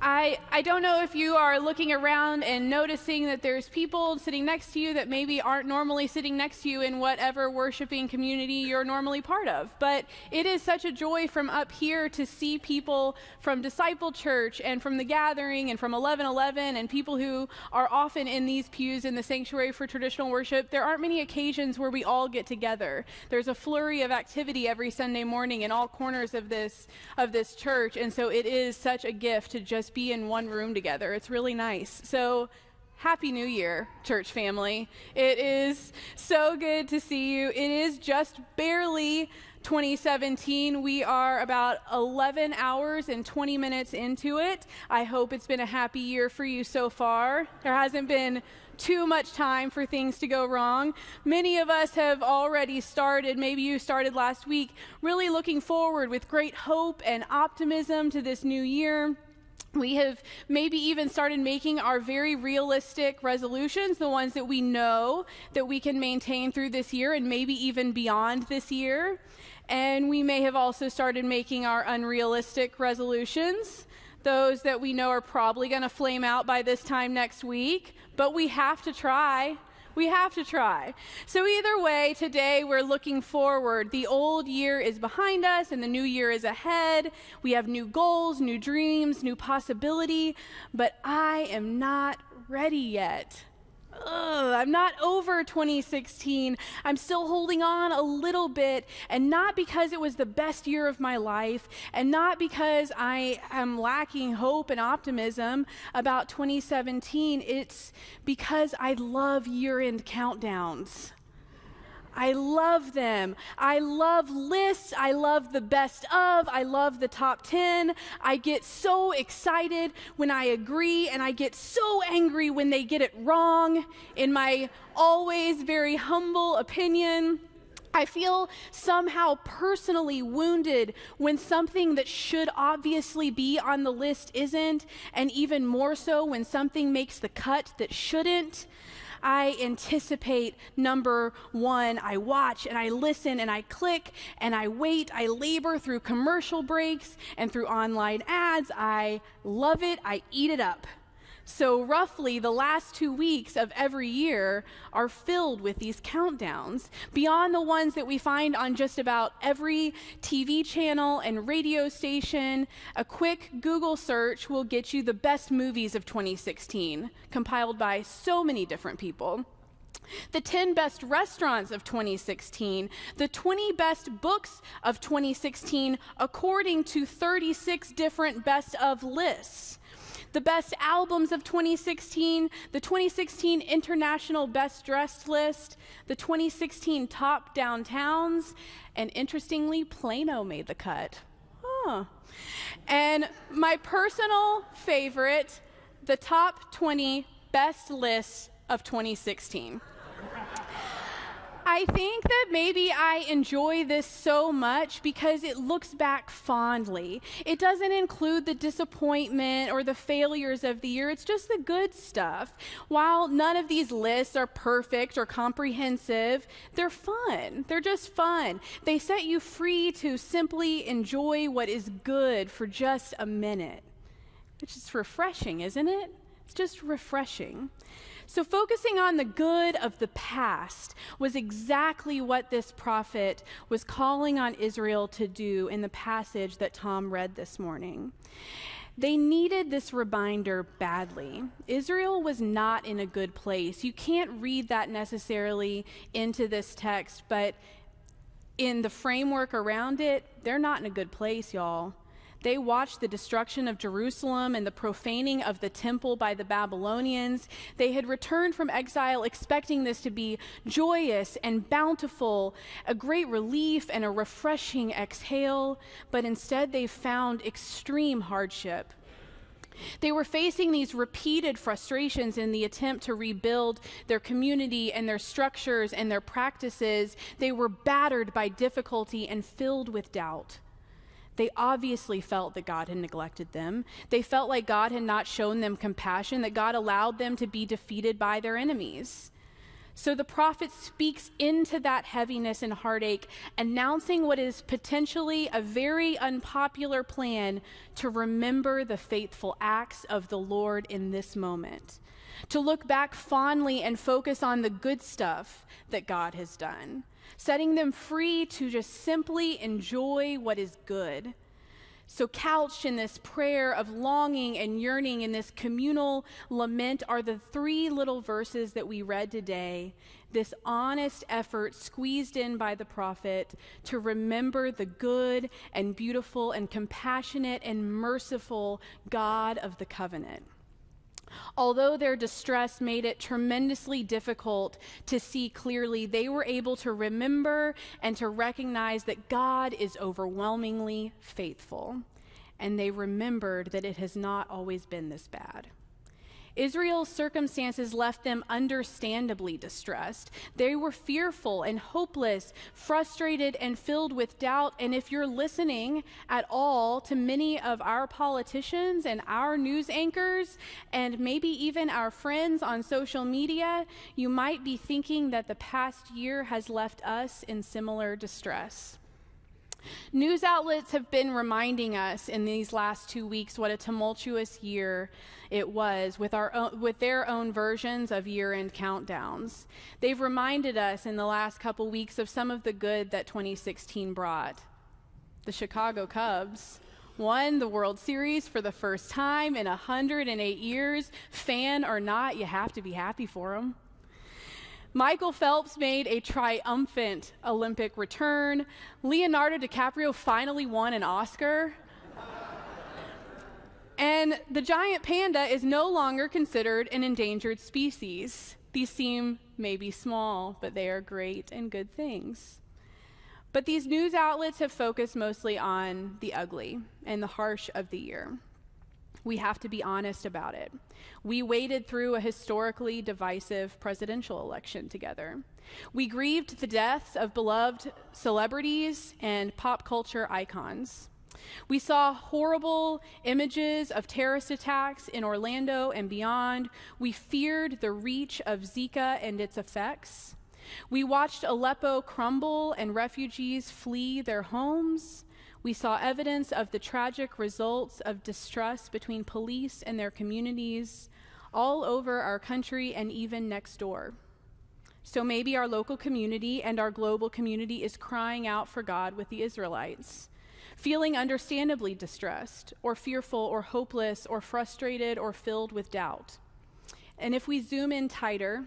I don't know if you are looking around and noticing that there's people sitting next to you that maybe aren't normally sitting next to you in whatever worshiping community you're normally part of. But it is such a joy from up here to see people from Disciple Church and from The Gathering and from 1111 and people who are often in these pews in the sanctuary for traditional worship. There aren't many occasions where we all get together. There's a flurry of activity every Sunday morning in all corners of this church, and so it is such a gift to just be in one room together. It's really nice. So Happy New Year, church family. It is so good to see you. It is just barely 2017. We are about 11 hours and 20 minutes into it. I hope it's been a happy year for you so far. There hasn't been too much time for things to go wrong. Many of us have already started, maybe you started last week, really looking forward with great hope and optimism to this new year. We have maybe even started making our very realistic resolutions, the ones that we know that we can maintain through this year and maybe even beyond this year. And we may have also started making our unrealistic resolutions, those that we know are probably going to flame out by this time next week, but we have to try. We have to try. So either way, today we're looking forward. The old year is behind us and the new year is ahead. We have new goals, new dreams, new possibility, but I am not ready yet. I'm not over 2016. I'm still holding on a little bit, and not because it was the best year of my life, and not because I am lacking hope and optimism about 2017. It's because I love year-end countdowns. I love them. I love lists. I love the best of. I love the top 10. I get so excited when I agree, and I get so angry when they get it wrong, in my always very humble opinion. I feel somehow personally wounded when something that should obviously be on the list isn't, and even more so when something makes the cut that shouldn't. I anticipate number one. I watch and I listen and I click and I wait. I labor through commercial breaks and through online ads. I love it. I eat it up. So roughly the last 2 weeks of every year are filled with these countdowns, beyond the ones that we find on just about every TV channel and radio station. A quick Google search will get you the best movies of 2016, compiled by so many different people. The 10 best restaurants of 2016, the 20 best books of 2016, according to 36 different best of lists. The best albums of 2016, the 2016 International Best Dressed list, the 2016 top downtowns, and interestingly, Plano made the cut. And my personal favorite, the top 20 best lists of 2016. I think that maybe I enjoy this so much because it looks back fondly. It doesn't include the disappointment or the failures of the year. It's just the good stuff. While none of these lists are perfect or comprehensive, they're fun. They're just fun. They set you free to simply enjoy what is good for just a minute. It's just refreshing, isn't it? It's just refreshing. So focusing on the good of the past was exactly what this prophet was calling on Israel to do in the passage that Tom read this morning. They needed this reminder badly. Israel was not in a good place. You can't read that necessarily into this text, but in the framework around it, they're not in a good place, y'all. They watched the destruction of Jerusalem and the profaning of the temple by the Babylonians. They had returned from exile expecting this to be joyous and bountiful, a great relief and a refreshing exhale, but instead they found extreme hardship. They were facing these repeated frustrations in the attempt to rebuild their community and their structures and their practices. They were battered by difficulty and filled with doubt. They obviously felt that God had neglected them. They felt like God had not shown them compassion, that God allowed them to be defeated by their enemies. So the prophet speaks into that heaviness and heartache, announcing what is potentially a very unpopular plan to remember the faithful acts of the Lord in this moment, to look back fondly and focus on the good stuff that God has done, setting them free to just simply enjoy what is good. So couched in this prayer of longing and yearning in this communal lament are the three little verses that we read today, this honest effort squeezed in by the prophet to remember the good and beautiful and compassionate and merciful God of the covenant. Although their distress made it tremendously difficult to see clearly, they were able to remember and to recognize that God is overwhelmingly faithful. And they remembered that it has not always been this bad. Israel's circumstances left them understandably distressed. They were fearful and hopeless, frustrated and filled with doubt. And if you're listening at all to many of our politicians and our news anchors, and maybe even our friends on social media, you might be thinking that the past year has left us in similar distress. News outlets have been reminding us in these last 2 weeks what a tumultuous year it was with their own versions of year-end countdowns. They've reminded us in the last couple weeks of some of the good that 2016 brought. The Chicago Cubs won the World Series for the first time in 108 years. Fan or not, you have to be happy for them. Michael Phelps made a triumphant Olympic return. Leonardo DiCaprio finally won an Oscar. And the giant panda is no longer considered an endangered species. These seem maybe small, but they are great and good things. But these news outlets have focused mostly on the ugly and the harsh of the year. We have to be honest about it. We waded through a historically divisive presidential election together. We grieved the deaths of beloved celebrities and pop culture icons. We saw horrible images of terrorist attacks in Orlando and beyond. We feared the reach of Zika and its effects. We watched Aleppo crumble and refugees flee their homes. We saw evidence of the tragic results of distrust between police and their communities all over our country and even next door. So maybe our local community and our global community is crying out for God with the Israelites, feeling understandably distressed or fearful or hopeless or frustrated or filled with doubt. And if we zoom in tighter,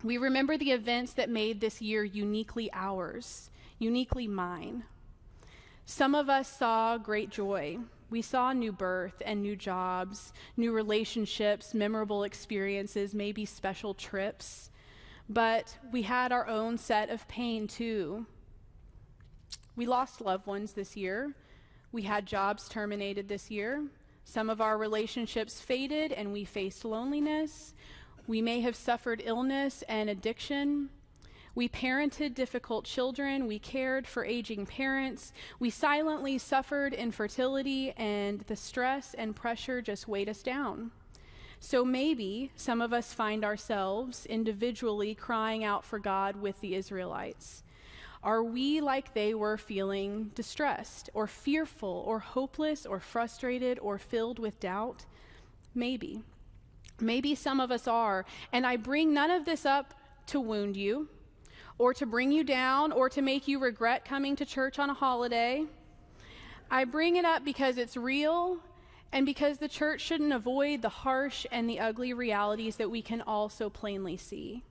we remember the events that made this year uniquely ours, uniquely mine. Some of us saw great joy. We saw new birth and new jobs, new relationships, memorable experiences, maybe special trips. But we had our own set of pain too. We lost loved ones this year. We had jobs terminated this year. Some of our relationships faded and we faced loneliness. We may have suffered illness and addiction. We parented difficult children. We cared for aging parents. We silently suffered infertility, and the stress and pressure just weighed us down. So maybe some of us find ourselves individually crying out for God with the Israelites. Are we like they were, feeling distressed or fearful or hopeless or frustrated or filled with doubt? Maybe. Maybe some of us are. And I bring none of this up to wound you, or to bring you down, or to make you regret coming to church on a holiday. I bring it up because it's real, and because the church shouldn't avoid the harsh and the ugly realities that we can also plainly see.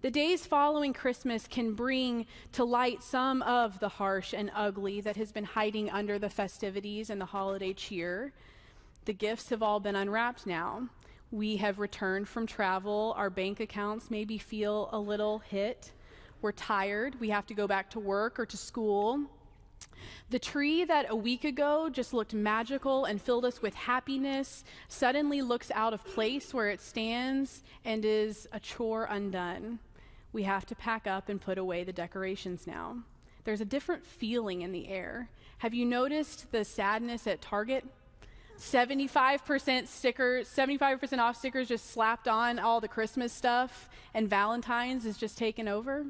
The days following Christmas can bring to light some of the harsh and ugly that has been hiding under the festivities and the holiday cheer. The gifts have all been unwrapped now. We have returned from travel. Our bank accounts maybe feel a little hit. We're tired. We have to go back to work or to school. The tree that a week ago just looked magical and filled us with happiness suddenly looks out of place where it stands and is a chore undone. We have to pack up and put away the decorations now. There's a different feeling in the air. Have you noticed the sadness at Target? 75% stickers, 75% off stickers just slapped on all the Christmas stuff, and Valentine's is just taken over.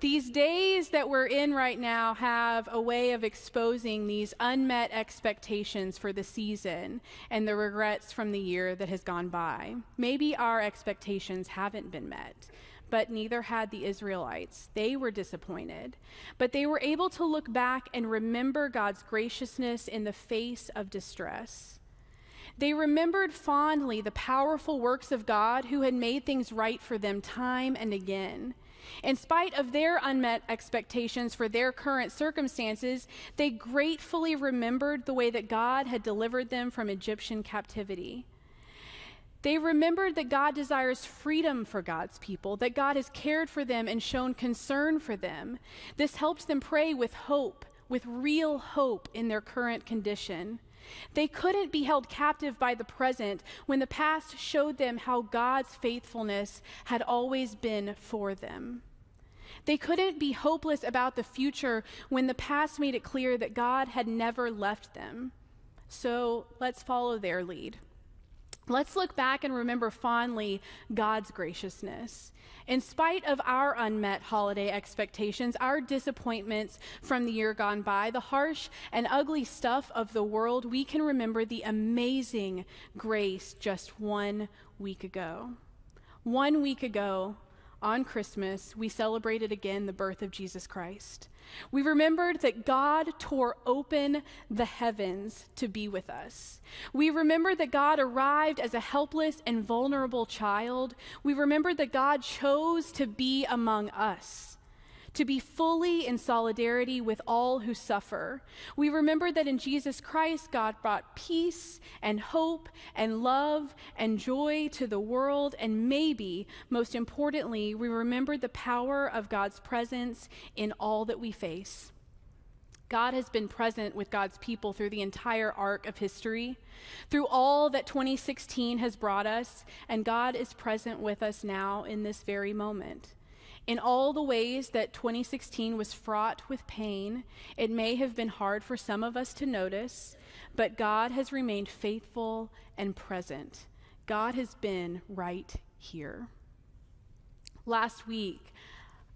These days that we're in right now have a way of exposing these unmet expectations for the season and the regrets from the year that has gone by. Maybe our expectations haven't been met, but neither had the Israelites. They were disappointed, but they were able to look back and remember God's graciousness in the face of distress. They remembered fondly the powerful works of God who had made things right for them time and again. In spite of their unmet expectations for their current circumstances, they gratefully remembered the way that God had delivered them from Egyptian captivity. They remembered that God desires freedom for God's people, that God has cared for them and shown concern for them. This helped them pray with hope, with real hope in their current condition. They couldn't be held captive by the present when the past showed them how God's faithfulness had always been for them. They couldn't be hopeless about the future when the past made it clear that God had never left them. So let's follow their lead. Let's look back and remember fondly God's graciousness. In spite of our unmet holiday expectations, our disappointments from the year gone by, the harsh and ugly stuff of the world, we can remember the amazing grace just 1 week ago. 1 week ago, on Christmas, we celebrated again the birth of Jesus Christ. We remembered that God tore open the heavens to be with us. We remembered that God arrived as a helpless and vulnerable child. We remembered that God chose to be among us, to be fully in solidarity with all who suffer. We remembered that in Jesus Christ, God brought peace and hope and love and joy to the world. And maybe, most importantly, we remembered the power of God's presence in all that we face. God has been present with God's people through the entire arc of history, through all that 2016 has brought us, and God is present with us now in this very moment. In all the ways that 2016 was fraught with pain, it may have been hard for some of us to notice, but God has remained faithful and present. God has been right here. Last week,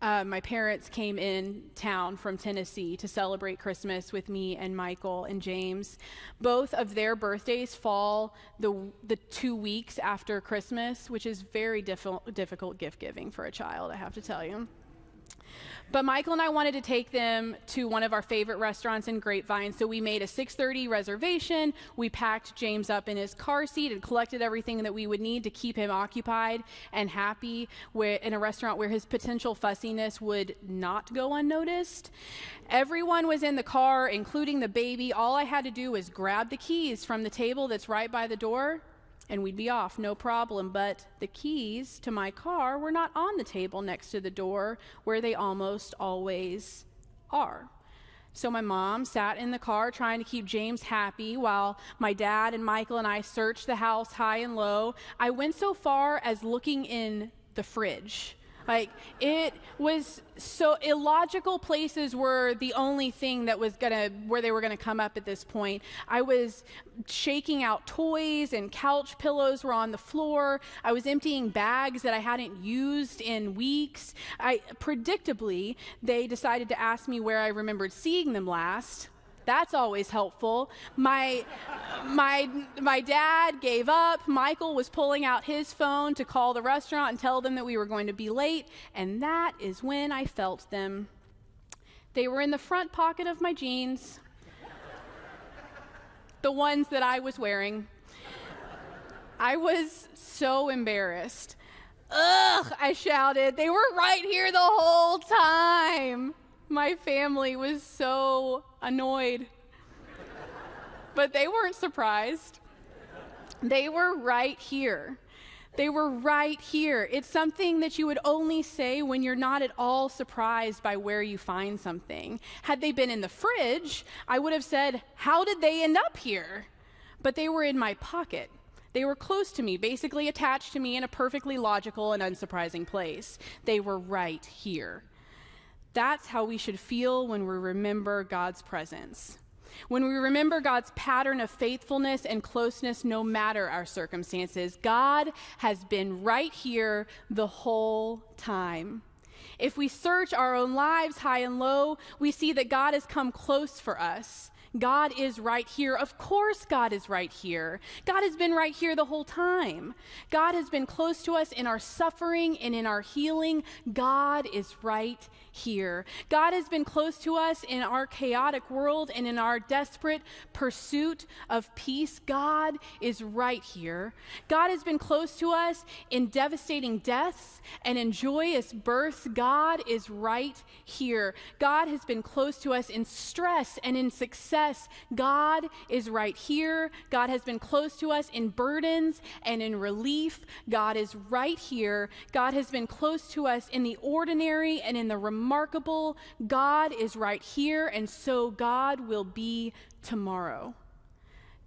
my parents came in town from Tennessee to celebrate Christmas with me and Michael and James. Both of their birthdays fall the 2 weeks after Christmas, which is very difficult gift giving for a child, I have to tell you. But Michael and I wanted to take them to one of our favorite restaurants in Grapevine, so we made a 6:30 reservation. We packed James up in his car seat and collected everything that we would need to keep him occupied and happy in a restaurant where his potential fussiness would not go unnoticed. Everyone was in the car, including the baby. All I had to do was grab the keys from the table that's right by the door, and we'd be off, no problem. But the keys to my car were not on the table next to the door where they almost always are. So my mom sat in the car trying to keep James happy while my dad and Michael and I searched the house high and low. I went so far as looking in the fridge. Like, it was so illogical. Places were the only thing that was where they were gonna come up at this point. I was shaking out toys and couch pillows were on the floor. I was emptying bags that I hadn't used in weeks. Predictably, they decided to ask me where I remembered seeing them last. That's always helpful. My dad gave up. Michael was pulling out his phone to call the restaurant and tell them that we were going to be late, and that is when I felt them. They were in the front pocket of my jeans, the ones that I was wearing. I was so embarrassed. Ugh, I shouted. They were right here the whole time. My family was so annoyed, but they weren't surprised. They were right here. They were right here. It's something that you would only say when you're not at all surprised by where you find something. Had they been in the fridge, I would have said, how did they end up here? But they were in my pocket. They were close to me, basically attached to me in a perfectly logical and unsurprising place. They were right here. That's how we should feel when we remember God's presence. when we remember God's pattern of faithfulness and closeness no matter our circumstances. God has been right here the whole time. If we search our own lives high and low, we see that God has come close for us. God is right here. Of course, God is right here. God has been right here the whole time. God has been close to us in our suffering and in our healing. God is right here. God has been close to us in our chaotic world and in our desperate pursuit of peace. God is right here. God has been close to us in devastating deaths and in joyous births. God is right here. God has been close to us in stress and in success. God is right here. God has been close to us in burdens and in relief. God is right here. God has been close to us in the ordinary and in the remarkable. God is right here, and so God will be tomorrow.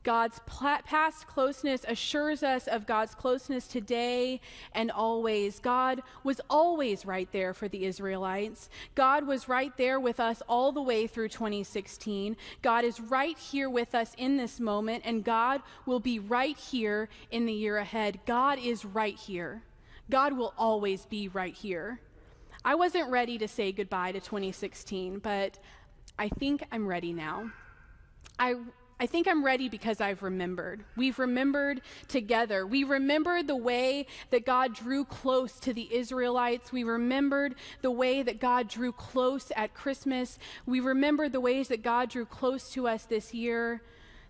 God's past closeness assures us of God's closeness today and always. God was always right there for the Israelites. God was right there with us all the way through 2016. God is right here with us in this moment, and God will be right here in the year ahead. God is right here. God will always be right here. I wasn't ready to say goodbye to 2016, but I think I'm ready now. I think I'm ready because I've remembered. We've remembered together. We remembered the way that God drew close to the Israelites. We remembered the way that God drew close at Christmas. We remembered the ways that God drew close to us this year.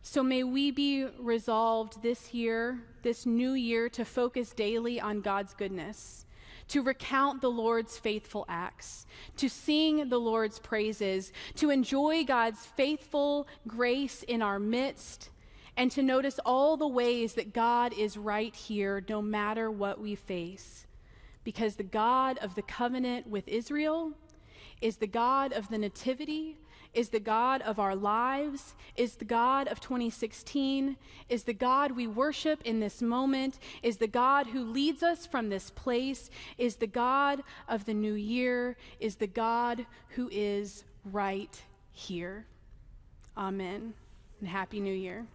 So may we be resolved this year, this new year, to focus daily on God's goodness, to recount the Lord's faithful acts, to sing the Lord's praises, to enjoy God's faithful grace in our midst, and to notice all the ways that God is right here no matter what we face. Because the God of the covenant with Israel is the God of the nativity, is the God of our lives, is the God of 2016, is the God we worship in this moment, is the God who leads us from this place, is the God of the new year, is the God who is right here. Amen. And Happy New Year.